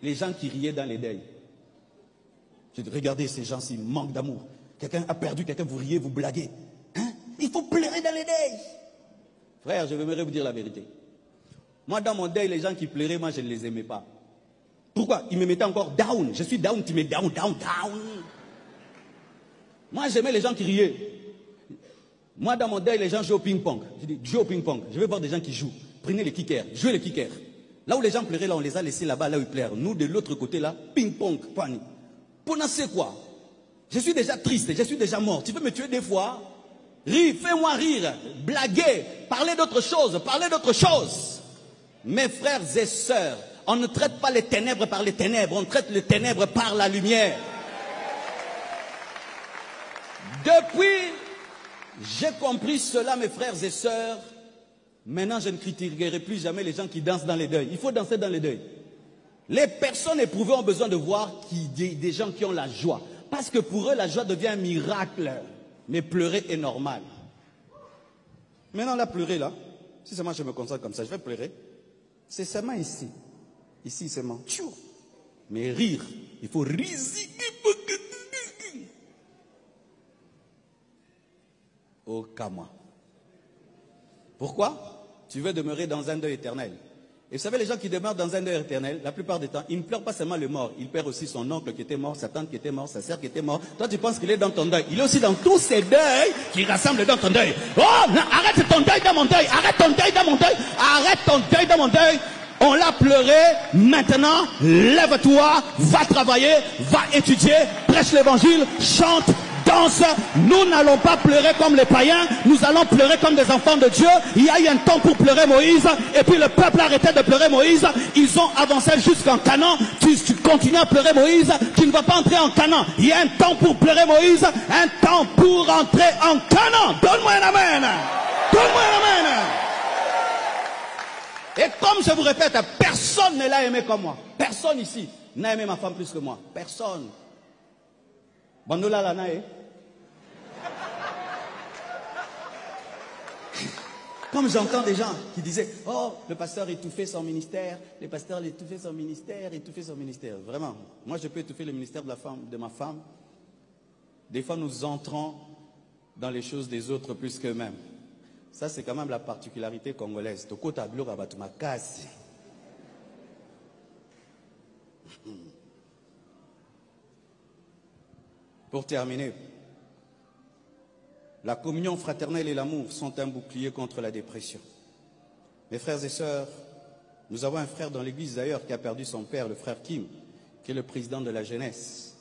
les gens qui riaient dans les deuils. Je dis, regardez ces gens s'ils manquent d'amour. Quelqu'un a perdu, quelqu'un vous riez, vous blaguez. Hein? Il faut pleurer dans les deuils. Frère, je vais vous dire la vérité. Moi, dans mon deuil, les gens qui pleuraient, moi, je ne les aimais pas. Pourquoi? Ils me mettaient encore down. Je suis down, tu mets down, down, down. Moi, j'aimais les gens qui riaient. Moi, dans mon deuil, les gens jouent au ping-pong. Je dis, joue au ping-pong. Je vais voir des gens qui jouent. Prenez les kickers, jouez les kickers. Là où les gens pleuraient, là, on les a laissés là-bas, là où ils pleurent. Nous, de l'autre côté, là, ping-pong, panique. Pendant c'est quoi? Je suis déjà triste, je suis déjà mort. Tu veux me tuer des fois? Rire, fais-moi rire, blaguer, parler d'autre chose, parler d'autre chose. Mes frères et sœurs, on ne traite pas les ténèbres par les ténèbres, on traite les ténèbres par la lumière. Depuis, j'ai compris cela, mes frères et sœurs. Maintenant, je ne critiquerai plus jamais les gens qui dansent dans les deuils. Il faut danser dans les deuils. Les personnes éprouvées ont besoin de voir des gens qui ont la joie. Parce que pour eux, la joie devient un miracle. Mais pleurer est normal. Maintenant, là, pleurer, là, si seulement je me concentre comme ça, je vais pleurer. C'est seulement ici. Ici, seulement. Mais rire, il faut risiquer. Au Kama. Pourquoi? Tu veux demeurer dans un deuil éternel. Et vous savez, les gens qui demeurent dans un deuil éternel, la plupart du temps, ils ne pleurent pas seulement le mort. Ils pleurent aussi son oncle qui était mort, sa tante qui était morte, sa sœur qui était morte. Toi, tu penses qu'il est dans ton deuil. Il est aussi dans tous ces deuils qui rassemblent dans ton deuil. Oh, non, arrête ton deuil dans mon deuil. Arrête ton deuil dans mon deuil. Arrête ton deuil dans mon deuil. On l'a pleuré. Maintenant, lève-toi, va travailler, va étudier, prêche l'évangile, chante, danse. Nous n'allons pas pleurer comme les païens, nous allons pleurer comme des enfants de Dieu. Il y a eu un temps pour pleurer Moïse, et puis le peuple a arrêté de pleurer Moïse. Ils ont avancé jusqu'en Canaan. Tu continues à pleurer Moïse, tu ne vas pas entrer en Canaan. Il y a un temps pour pleurer Moïse, un temps pour entrer en Canaan. Donne-moi un amen. Donne-moi un amen. Et comme je vous répète, personne ne l'a aimé comme moi. Personne ici n'a aimé ma femme plus que moi. Personne. Bandola Lanae. Comme j'entends des gens qui disaient, oh, le pasteur étouffait son ministère, le pasteur étouffait son ministère, étouffait son ministère. Vraiment, moi je peux étouffer le ministère de ma femme. Des fois nous entrons dans les choses des autres plus qu'eux-mêmes. Ça c'est quand même la particularité congolaise. Tokota gloire batumakasi. Pour terminer, la communion fraternelle et l'amour sont un bouclier contre la dépression. Mes frères et sœurs, nous avons un frère dans l'église d'ailleurs qui a perdu son père, le frère Kim, qui est le président de la jeunesse.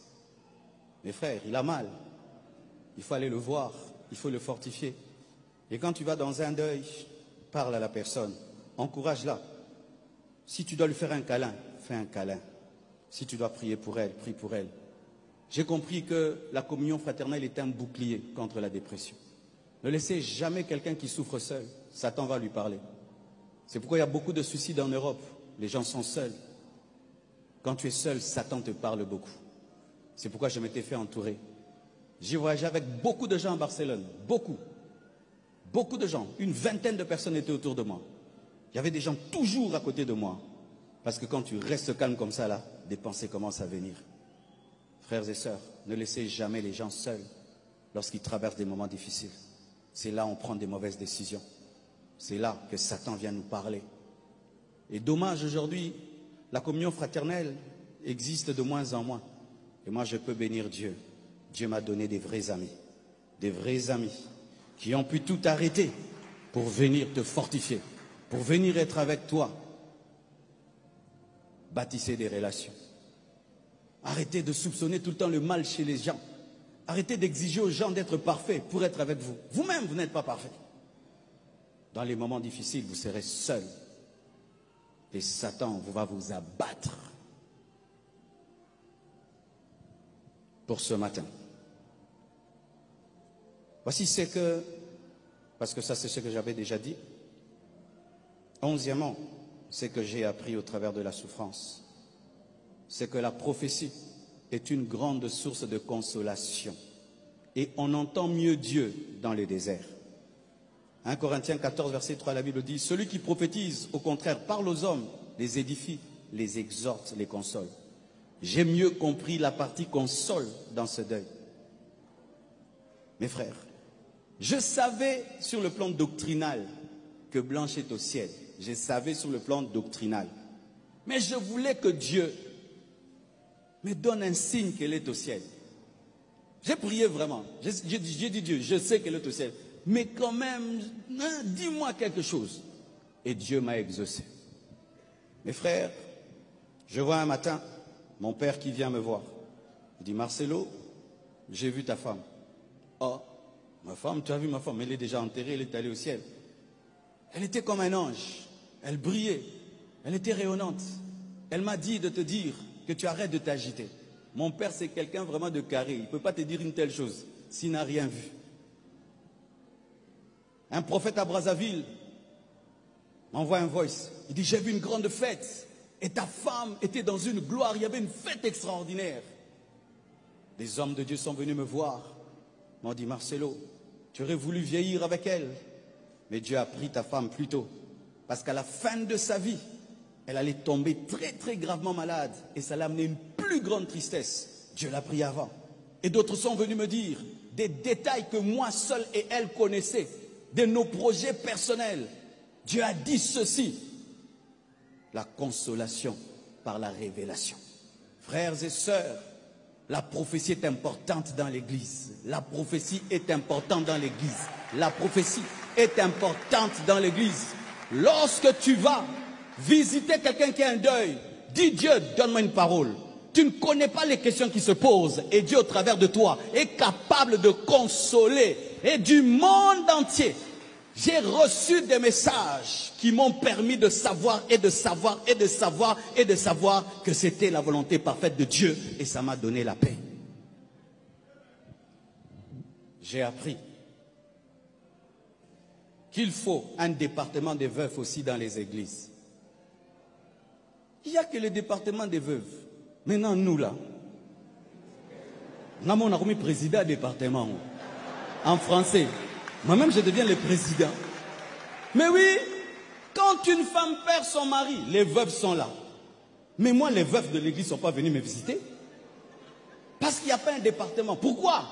Mes frères, il a mal. Il faut aller le voir, il faut le fortifier. Et quand tu vas dans un deuil, parle à la personne, encourage-la. Si tu dois lui faire un câlin, fais un câlin. Si tu dois prier pour elle, prie pour elle. J'ai compris que la communion fraternelle est un bouclier contre la dépression. Ne laissez jamais quelqu'un qui souffre seul. Satan va lui parler. C'est pourquoi il y a beaucoup de suicides en Europe. Les gens sont seuls. Quand tu es seul, Satan te parle beaucoup. C'est pourquoi je m'étais fait entourer. J'ai voyagé avec beaucoup de gens à Barcelone. Beaucoup. Beaucoup de gens. Une vingtaine de personnes étaient autour de moi. Il y avait des gens toujours à côté de moi. Parce que quand tu restes calme comme ça, là, des pensées commencent à venir. Frères et sœurs, ne laissez jamais les gens seuls lorsqu'ils traversent des moments difficiles. C'est là qu'on prend des mauvaises décisions. C'est là que Satan vient nous parler. Et dommage aujourd'hui, la communion fraternelle existe de moins en moins. Et moi je peux bénir Dieu. Dieu m'a donné des vrais amis qui ont pu tout arrêter pour venir te fortifier, pour venir être avec toi. Bâtissez des relations. Arrêtez de soupçonner tout le temps le mal chez les gens. Arrêtez d'exiger aux gens d'être parfaits pour être avec vous. Vous-même, vous n'êtes pas parfait. Dans les moments difficiles, vous serez seul. Et Satan va vous abattre. Pour ce matin. Voici ce que, parce que ça c'est ce que j'avais déjà dit. 11e, ce que j'ai appris au travers de la souffrance. C'est que la prophétie est une grande source de consolation. Et on entend mieux Dieu dans les déserts. 1 Corinthiens 14, verset 3, la Bible dit, celui qui prophétise, au contraire, parle aux hommes, les édifie, les exhorte, les console. J'ai mieux compris la partie console dans ce deuil. Mes frères, je savais sur le plan doctrinal que Blanche est au ciel. Je savais sur le plan doctrinal. Mais je voulais que Dieu me donne un signe qu'elle est au ciel. J'ai prié vraiment. J'ai dit Dieu, je sais qu'elle est au ciel. Mais quand même, dis-moi quelque chose. Et Dieu m'a exaucé. Mes frères, je vois un matin mon père qui vient me voir. Il dit, Marcelo, j'ai vu ta femme. Oh, ma femme, tu as vu ma femme? Elle est déjà enterrée, elle est allée au ciel. Elle était comme un ange. Elle brillait. Elle était rayonnante. Elle m'a dit de te dire que tu arrêtes de t'agiter. Mon père, c'est quelqu'un vraiment de carré. Il ne peut pas te dire une telle chose s'il n'a rien vu. Un prophète à Brazzaville m'envoie un voice. Il dit, j'ai vu une grande fête. Et ta femme était dans une gloire. Il y avait une fête extraordinaire. Des hommes de Dieu sont venus me voir. M'ont dit, Marcelo, tu aurais voulu vieillir avec elle. Mais Dieu a pris ta femme plus tôt. Parce qu'à la fin de sa vie, elle allait tomber très très gravement malade. Et ça l'a amené une plus grande tristesse. Dieu l'a pris avant. Et d'autres sont venus me dire des détails que moi seul et elle connaissaient. De nos projets personnels. Dieu a dit ceci. La consolation par la révélation. Frères et sœurs, la prophétie est importante dans l'église. La prophétie est importante dans l'église. La prophétie est importante dans l'église. Lorsque tu vas visiter quelqu'un qui a un deuil, dis Dieu, donne-moi une parole. Tu ne connais pas les questions qui se posent et Dieu au travers de toi est capable de consoler. Et du monde entier, j'ai reçu des messages qui m'ont permis de savoir et de savoir et de savoir et de savoir que c'était la volonté parfaite de Dieu et ça m'a donné la paix. J'ai appris qu'il faut un département des veufs aussi dans les églises. Il n'y a que le département des veuves. Maintenant, nous là, nous avons mis président du département en français. Moi-même, je deviens le président. Mais oui, quand une femme perd son mari, les veuves sont là. Mais moi, les veuves de l'église ne sont pas venus me visiter. Parce qu'il n'y a pas un département. Pourquoi?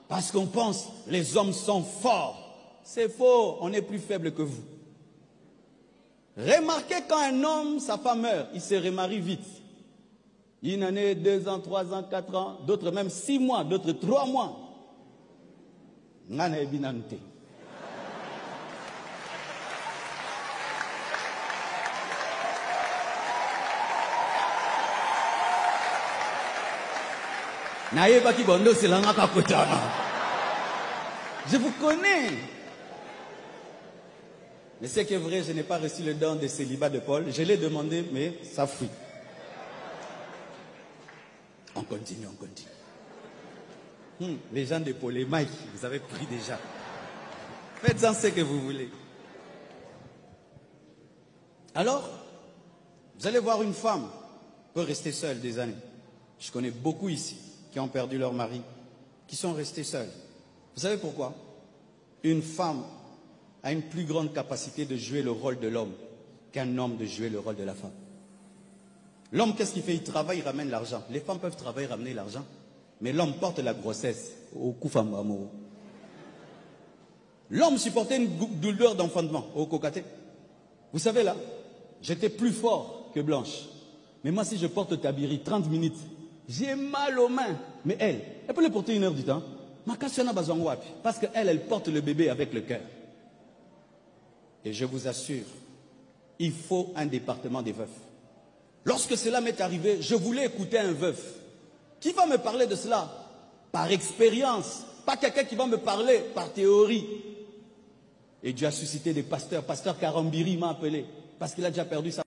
Parce qu'on pense les hommes sont forts. C'est faux, on est plus faible que vous. Remarquez quand un homme, sa femme meurt, il se remarie vite. Une année, 2 ans, 3 ans, 4 ans, d'autres même 6 mois, d'autres 3 mois. Ngana binante. Je vous connais. Mais c'est que vrai, je n'ai pas reçu le don de célibat de Paul. Je l'ai demandé, mais ça fuit. On continue, on continue. Les gens de Polémaï, vous avez pris déjà. Faites-en ce que vous voulez. Alors, vous allez voir une femme peut rester seule des années. Je connais beaucoup ici qui ont perdu leur mari, qui sont restés seuls. Vous savez pourquoi? Une femme a une plus grande capacité de jouer le rôle de l'homme qu'un homme de jouer le rôle de la femme. L'homme, qu'est-ce qu'il fait? Il travaille, il ramène l'argent. Les femmes peuvent travailler, ramener l'argent. Mais l'homme porte la grossesse au Koufamamo. L'homme supportait une douleur d'enfantement au Kokate. Vous savez là, j'étais plus fort que Blanche. Mais moi, si je porte Tabiri 30 minutes, j'ai mal aux mains. Mais elle peut le porter 1 heure du temps. Parce qu'elle, elle porte le bébé avec le cœur. Et je vous assure, il faut un département des veufs. Lorsque cela m'est arrivé, je voulais écouter un veuf. Qui va me parler de cela? Par expérience. Pas quelqu'un qui va me parler par théorie. Et Dieu a suscité des pasteurs. Pasteur Karambiri m'a appelé. Parce qu'il a déjà perdu sa